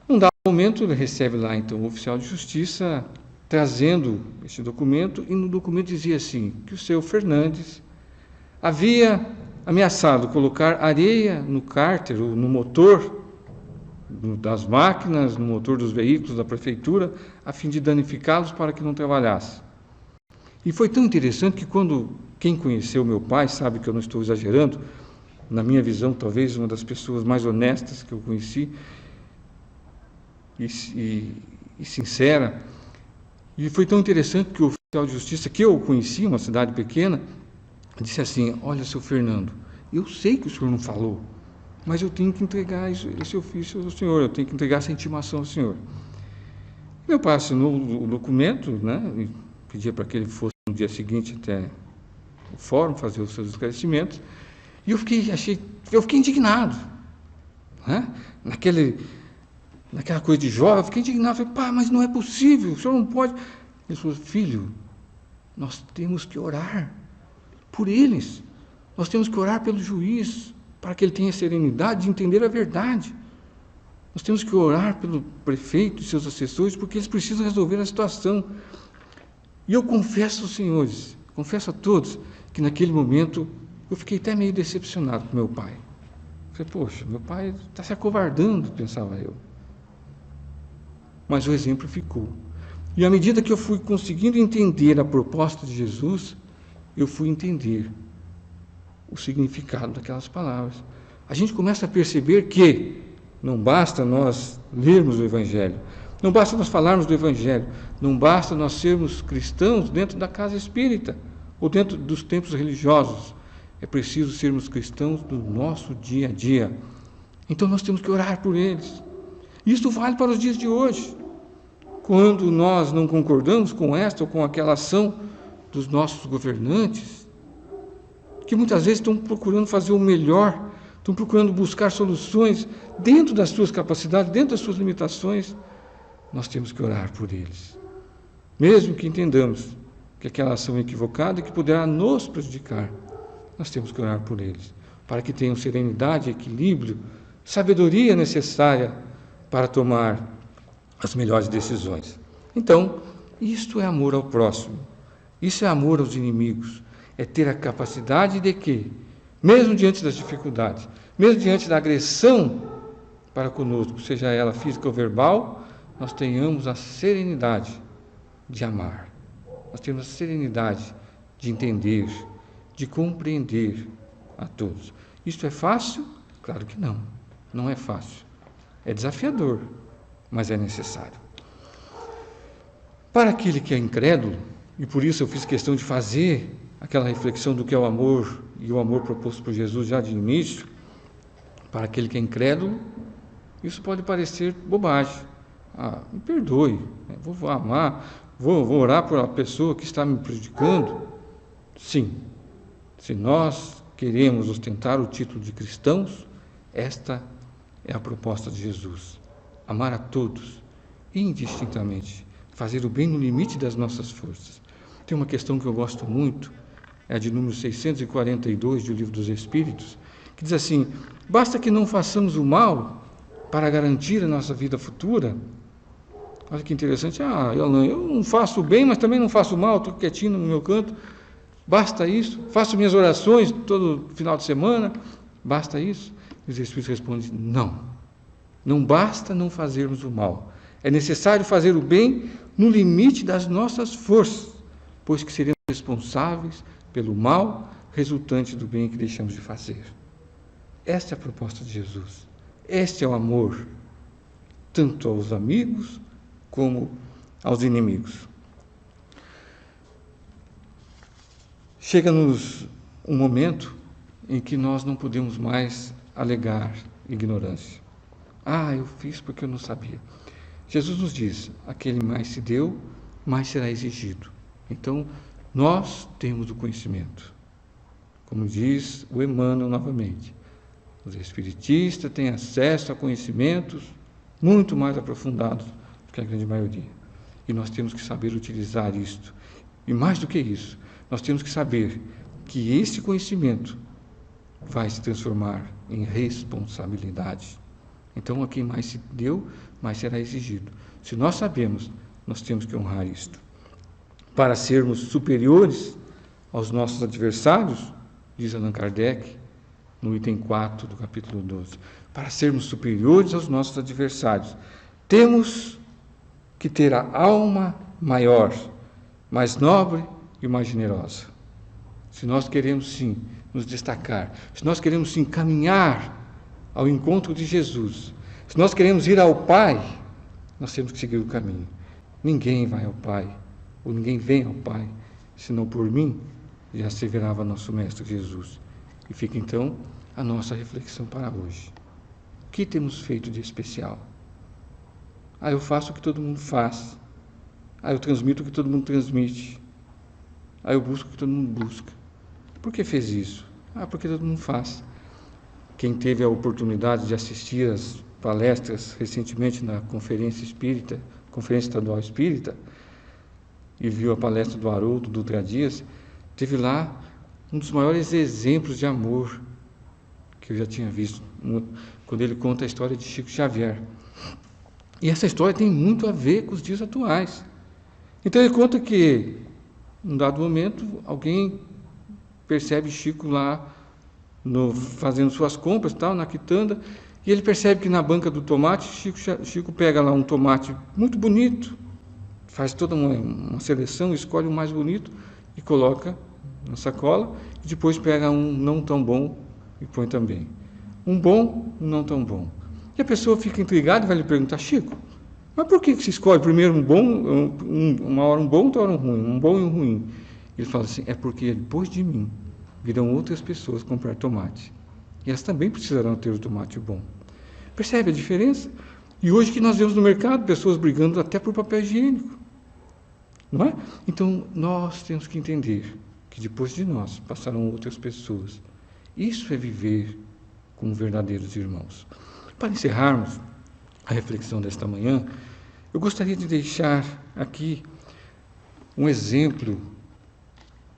Num dado momento, ele recebe lá, então, o oficial de justiça trazendo esse documento, e no documento dizia assim, que o seu Fernandes havia ameaçado colocar areia no cárter, ou no motor das máquinas, no motor dos veículos da prefeitura, a fim de danificá-los para que não trabalhasse. E foi tão interessante que quem conheceu meu pai, sabe que eu não estou exagerando, na minha visão, talvez uma das pessoas mais honestas que eu conheci e sincera. E foi tão interessante que o oficial de justiça, que eu conheci, uma cidade pequena, disse assim, olha, seu Fernando, eu sei que o senhor não falou, mas eu tenho que entregar esse ofício ao senhor, eu tenho que entregar essa intimação ao senhor. Meu pai assinou o documento, né, e pedia para que ele fosse no dia seguinte até o fórum fazer os seus esclarecimentos, e eu fiquei indignado, né? Naquela coisa de jovem, eu fiquei indignado, falei, pai, mas não é possível, o senhor não pode. Ele falou, filho, nós temos que orar por eles, nós temos que orar pelo juiz, para que ele tenha serenidade de entender a verdade. Nós temos que orar pelo prefeito e seus assessores, porque eles precisam resolver a situação. E eu confesso aos senhores, confesso a todos, que naquele momento eu fiquei até meio decepcionado com meu pai. falei, poxa, meu pai está se acovardando, pensava eu. Mas o exemplo ficou. E à medida que eu fui conseguindo entender a proposta de Jesus, eu fui entender o significado daquelas palavras. A gente começa a perceber que não basta nós lermos o Evangelho, não basta nós falarmos do Evangelho, não basta nós sermos cristãos dentro da casa espírita ou dentro dos templos religiosos. É preciso sermos cristãos no nosso dia a dia. Então nós temos que orar por eles. Isso vale para os dias de hoje. Quando nós não concordamos com esta ou com aquela ação dos nossos governantes, que muitas vezes estão procurando fazer o melhor, estão procurando buscar soluções dentro das suas capacidades, dentro das suas limitações, nós temos que orar por eles. Mesmo que entendamos que aquela ação é equivocada e que poderá nos prejudicar, nós temos que orar por eles, para que tenham serenidade, equilíbrio, sabedoria necessária para tomar as melhores decisões. Então, isto é amor ao próximo, isso é amor aos inimigos, é ter a capacidade de que, mesmo diante das dificuldades, mesmo diante da agressão para conosco, seja ela física ou verbal, nós tenhamos a serenidade de amar, nós temos a serenidade de entender, de compreender a todos. Isto é fácil? Claro que não, não é fácil. É desafiador, mas é necessário. Para aquele que é incrédulo, e por isso eu fiz questão de fazer aquela reflexão do que é o amor, e o amor proposto por Jesus já de início, para aquele que é incrédulo, isso pode parecer bobagem. Me perdoe, vou amar, vou orar por uma pessoa que está me prejudicando. Sim, se nós queremos ostentar o título de cristãos, esta é a proposta de Jesus. Amar a todos, indistintamente, fazer o bem no limite das nossas forças. Tem uma questão que eu gosto muito, é a de número 642 do Livro dos Espíritos, que diz assim: basta que não façamos o mal para garantir a nossa vida futura. Olha que interessante. Eu não faço o bem, mas também não faço o mal, estou quietinho no meu canto. Basta isso? Faço minhas orações todo final de semana? Basta isso? E os Espíritos respondem: não. Não basta não fazermos o mal. É necessário fazer o bem no limite das nossas forças, pois que seremos responsáveis pelo mal resultante do bem que deixamos de fazer. Esta é a proposta de Jesus. Este é o amor, tanto aos amigos como aos inimigos. Chega-nos um momento em que nós não podemos mais alegar ignorância. Eu fiz porque eu não sabia. Jesus nos diz: aquele mais se deu, mais será exigido. Então, nós temos o conhecimento. Como diz o Emmanuel novamente, os espiritistas têm acesso a conhecimentos muito mais aprofundados do que a grande maioria. E nós temos que saber utilizar isto. E mais do que isso, nós temos que saber que esse conhecimento vai se transformar em responsabilidade. Então, a quem mais se deu, mais será exigido. Se nós sabemos, nós temos que honrar isto. Para sermos superiores aos nossos adversários, diz Allan Kardec, no item 4 do capítulo 12, para sermos superiores aos nossos adversários, temos que ter a alma maior, mais nobre e mais generosa. Se nós queremos, sim, nos destacar, se nós queremos, sim, caminhar ao encontro de Jesus, se nós queremos ir ao Pai, nós temos que seguir o caminho. Ninguém vai ao Pai, ou ninguém vem ao Pai, senão por mim, já asseverava nosso Mestre Jesus. E fica então a nossa reflexão para hoje. O que temos feito de especial? Eu faço o que todo mundo faz. Eu transmito o que todo mundo transmite. Eu busco o que todo mundo busca. Por que fez isso? Porque todo mundo faz. Quem teve a oportunidade de assistir às palestras recentemente na Conferência Espírita, Conferência Estadual Espírita, e viu a palestra do Haroldo Dutra Dias, teve lá um dos maiores exemplos de amor que eu já tinha visto, quando ele conta a história de Chico Xavier. E essa história tem muito a ver com os dias atuais. Então ele conta que, num dado momento, alguém percebe Chico lá fazendo suas compras, tal, na quitanda, e ele percebe que na banca do tomate, Chico pega lá um tomate muito bonito, faz toda uma seleção, escolhe o mais bonito e coloca na sacola, e depois pega um não tão bom e põe também. Um bom, um não tão bom. E a pessoa fica intrigada e vai lhe perguntar: Chico, mas por que você escolhe primeiro um bom, uma hora um bom, outra hora um ruim, um bom e um ruim? Ele fala assim: é porque depois de mim virão outras pessoas comprar tomate. E elas também precisarão ter o tomate bom. Percebe a diferença? E hoje que nós vemos no mercado pessoas brigando até por papel higiênico. Não é? Então, nós temos que entender que depois de nós passarão outras pessoas. Isso é viver como verdadeiros irmãos. Para encerrarmos a reflexão desta manhã, eu gostaria de deixar aqui um exemplo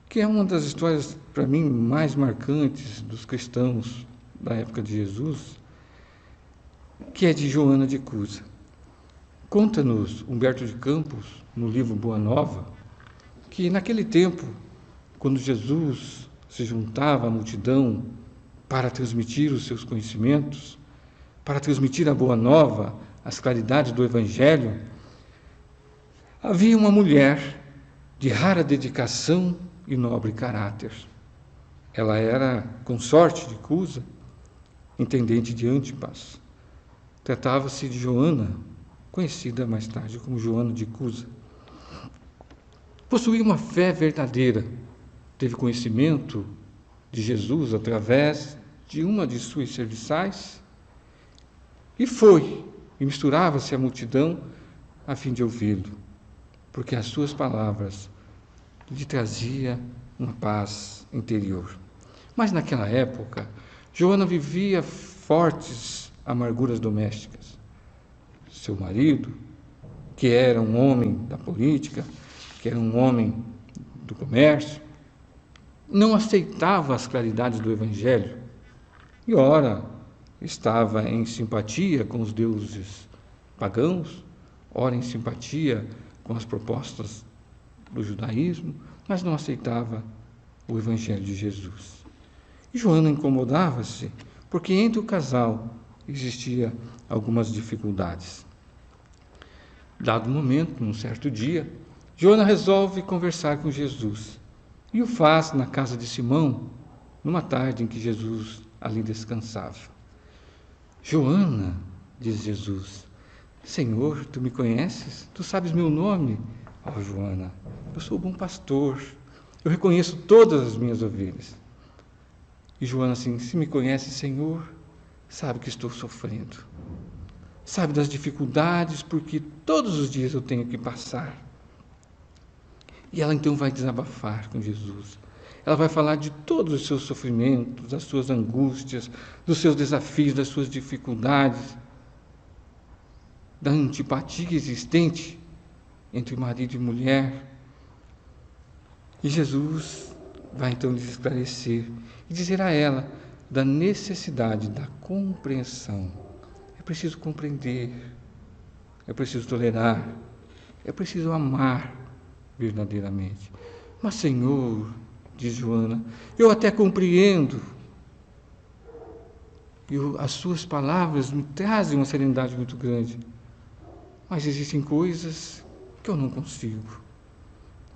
que é uma das histórias, para mim, mais marcantes dos cristãos da época de Jesus, que é de Joana de Cusa. Conta-nos Humberto de Campos, no livro Boa Nova, que naquele tempo, quando Jesus se juntava à multidão para transmitir os seus conhecimentos, para transmitir a Boa Nova, as claridades do Evangelho, havia uma mulher de rara dedicação e nobre caráter. Ela era consorte de Cusa, intendente de Antipas. Tratava-se de Joana, conhecida mais tarde como Joana de Cusa. Possuía uma fé verdadeira, teve conhecimento de Jesus através de uma de suas serviçais e misturava-se à multidão a fim de ouvi-lo, porque as suas palavras lhe trazia uma paz interior. Mas naquela época, Joana vivia fortes amarguras domésticas. Seu marido, que era um homem da política, que era um homem do comércio, não aceitava as claridades do Evangelho e, ora, estava em simpatia com os deuses pagãos, ora em simpatia com as propostas do judaísmo, mas não aceitava o Evangelho de Jesus. E Joana incomodava-se, porque entre o casal existia algumas dificuldades. Dado o momento, num certo dia, Joana resolve conversar com Jesus e o faz na casa de Simão, numa tarde em que Jesus ali descansava. Joana, diz Jesus, Senhor, tu me conheces? Tu sabes meu nome? Oh, Joana, eu sou o bom pastor, eu reconheço todas as minhas ovelhas. E Joana assim, se me conhece, Senhor, sabe que estou sofrendo, sabe das dificuldades, porque todos os dias eu tenho que passar. E ela então vai desabafar com Jesus. Ela vai falar de todos os seus sofrimentos, das suas angústias, dos seus desafios, das suas dificuldades, da antipatia existente entre marido e mulher. E Jesus vai então lhes esclarecer e dizer a ela da necessidade da compreensão. É preciso compreender, é preciso tolerar, é preciso amar verdadeiramente. Mas, Senhor, diz Joana, eu até compreendo, as suas palavras me trazem uma serenidade muito grande, mas existem coisas que eu não consigo.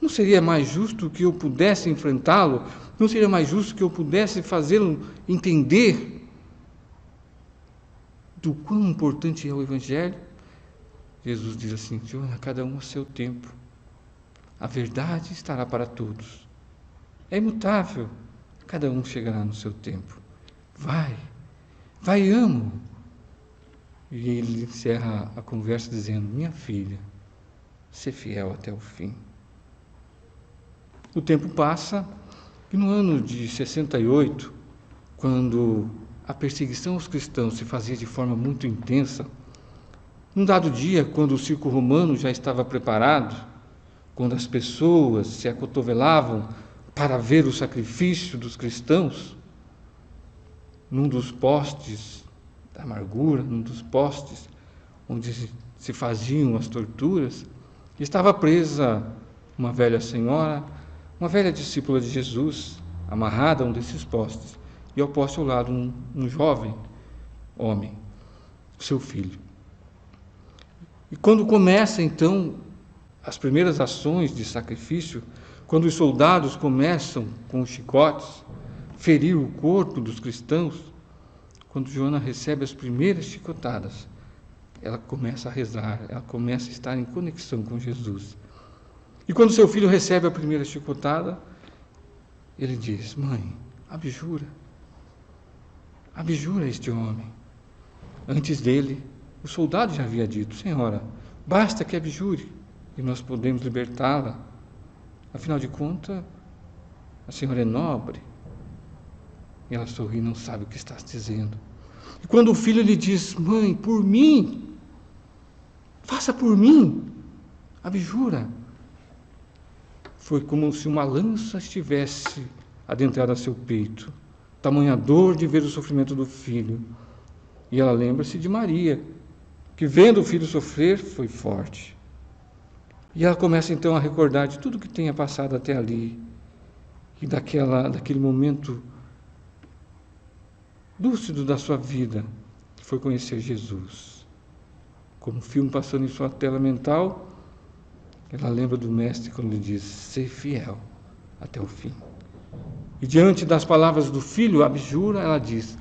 Não seria mais justo que eu pudesse enfrentá-lo? Não seria mais justo que eu pudesse fazê-lo entender do quão importante é o Evangelho? Jesus diz assim, Joana, cada um a seu tempo. A verdade estará para todos. É imutável. Cada um chegará no seu tempo. Vai, amo. E ele encerra a conversa dizendo, minha filha, ser fiel até o fim. O tempo passa e no ano de 68, quando a perseguição aos cristãos se fazia de forma muito intensa, num dado dia, quando o circo romano já estava preparado, quando as pessoas se acotovelavam para ver o sacrifício dos cristãos, num dos postes da amargura, num dos postes onde se faziam as torturas, estava presa uma velha senhora, uma velha discípula de Jesus, amarrada a um desses postes, e ao poste ao lado um jovem homem, seu filho. E quando começa então as primeiras ações de sacrifício, quando os soldados começam com os chicotes ferir o corpo dos cristãos, quando Joana recebe as primeiras chicotadas, ela começa a rezar, ela começa a estar em conexão com Jesus. E quando seu filho recebe a primeira chicotada, ele diz: mãe, abjura este homem. Antes dele, o soldado já havia dito: senhora, basta que abjure e nós podemos libertá-la. Afinal de contas, a senhora é nobre. E ela sorri, não sabe o que está dizendo. E quando o filho lhe diz: mãe, por mim, faça por mim, abjura. Foi como se uma lança estivesse adentrada a seu peito, tamanha dor de ver o sofrimento do filho. E ela lembra-se de Maria, que vendo o filho sofrer, foi forte. E ela começa então a recordar de tudo que tenha passado até ali, e daquele momento lúcido da sua vida, que foi conhecer Jesus. Como um filme passando em sua tela mental, ela lembra do mestre quando ele diz: ser fiel até o fim. E diante das palavras do filho, abjura, ela diz: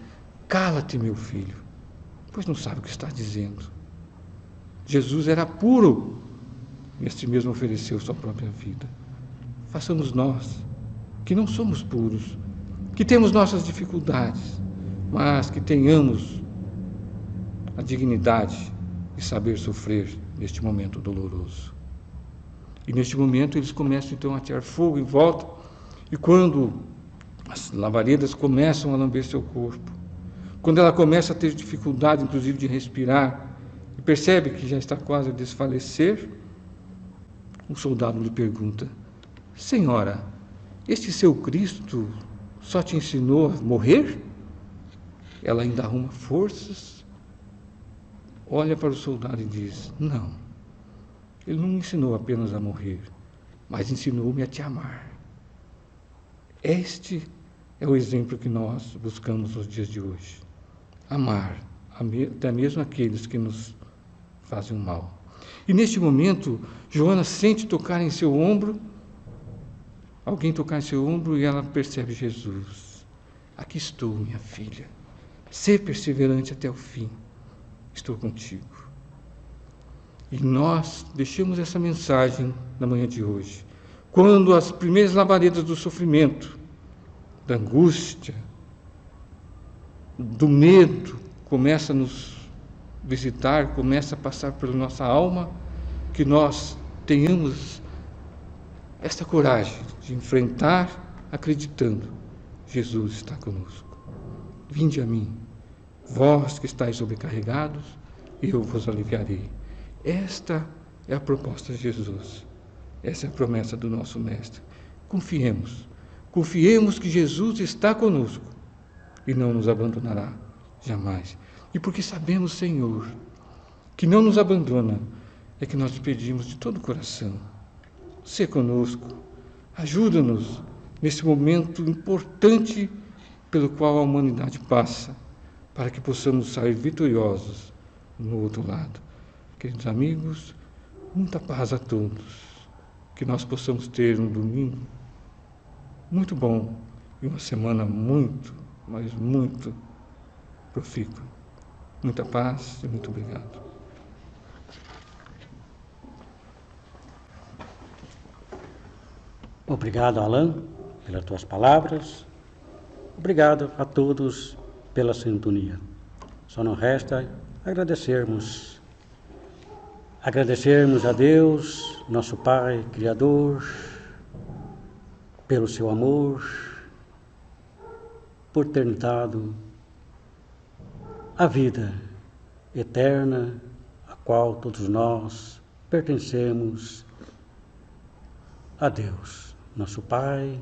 cala-te, meu filho, pois não sabe o que está dizendo. Jesus era puro, e este mesmo ofereceu sua própria vida. Façamos nós, que não somos puros, que temos nossas dificuldades, mas que tenhamos a dignidade de saber sofrer neste momento doloroso. E neste momento eles começam então a atear fogo em volta, e quando as labaredas começam a lamber seu corpo, quando ela começa a ter dificuldade, inclusive, de respirar, e percebe que já está quase a desfalecer, o soldado lhe pergunta: senhora, este seu Cristo só te ensinou a morrer? Ela ainda arruma forças, olha para o soldado e diz: não, ele não me ensinou apenas a morrer, mas ensinou-me a te amar. Este é o exemplo que nós buscamos nos dias de hoje. Amar, até mesmo aqueles que nos fazem o mal. E neste momento, Joana sente tocar em seu ombro, alguém tocar em seu ombro, e ela percebe Jesus. Aqui estou, minha filha. Ser perseverante até o fim. Estou contigo. E nós deixamos essa mensagem na manhã de hoje. Quando as primeiras labaredas do sofrimento, da angústia, do medo começa a nos visitar, começa a passar pela nossa alma, que nós tenhamos esta coragem de enfrentar acreditando: Jesus está conosco. Vinde a mim, vós que estáis sobrecarregados, e eu vos aliviarei. Esta é a proposta de Jesus. Essa é a promessa do nosso Mestre. Confiemos que Jesus está conosco e não nos abandonará jamais. E porque sabemos, Senhor, que não nos abandona, é que nós lhe pedimos de todo o coração: sê conosco, ajuda-nos nesse momento importante pelo qual a humanidade passa, para que possamos sair vitoriosos no outro lado. Queridos amigos, muita paz a todos, que nós possamos ter um domingo muito bom e uma semana muito, mas muito profícua. Muita paz e muito obrigado. Obrigado, Alain, pelas tuas palavras. Obrigado a todos pela sintonia. Só não resta agradecermos a Deus, nosso Pai, Criador, pelo seu amor, por ter nos dado a vida eterna, a qual todos nós pertencemos a Deus, nosso Pai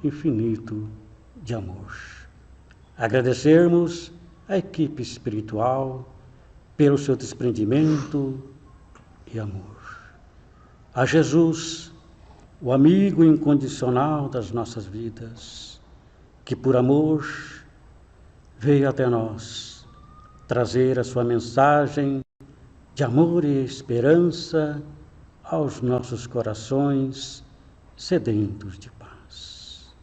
infinito de amor. Agradecermos a equipe espiritual pelo seu desprendimento e amor. A Jesus, o amigo incondicional das nossas vidas, que por amor veio até nós trazer a sua mensagem de amor e esperança aos nossos corações sedentos de paz.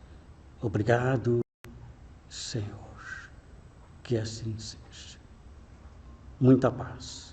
Obrigado, Senhor, que assim seja. Muita paz.